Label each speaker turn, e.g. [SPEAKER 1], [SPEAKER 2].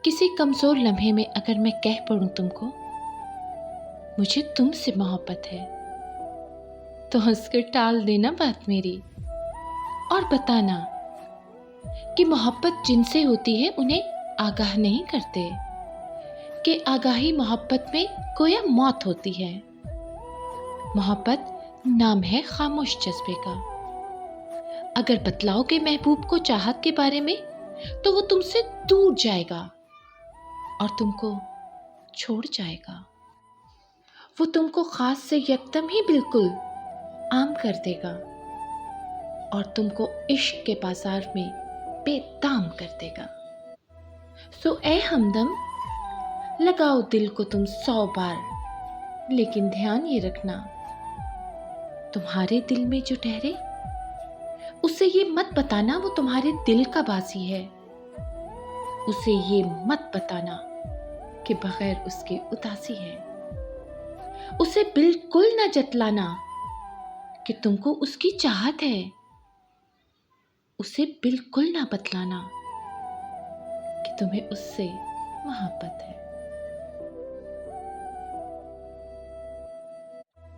[SPEAKER 1] किसी कमज़ोर लम्हे में अगर मैं कह पड़ूं तुमको, मुझे तुमसे मोहब्बत है, तो हंसकर टाल देना बात मेरी और बताना कि मोहब्बत जिनसे होती है उन्हें आगाह नहीं करते कि आगाही मोहब्बत में गोया मौत होती है। मोहब्बत नाम है खामोश जज्बे का। अगर बतलाओगे महबूब को चाहत के बारे में, तो वो तुमसे दूर जाएगा और तुमको छोड़ जाएगा। वो तुमको खास से यकदम ही बिल्कुल आम कर देगा और तुमको इश्क के बाजार में बेदाम कर देगा। सो ए हमदम, लगाओ दिल को तुम 100 बार, लेकिन ध्यान ये रखना, तुम्हारे दिल में जो ठहरे उसे ये मत बताना वो तुम्हारे दिल का बाजी है। उसे ये मत बताना कि बगैर उसके उदासी है। उसे बिल्कुल न जतलाना कि तुमको उसकी चाहत है। उसे बिल्कुल ना बतलाना कि तुम्हें उससे मोहब्बत है।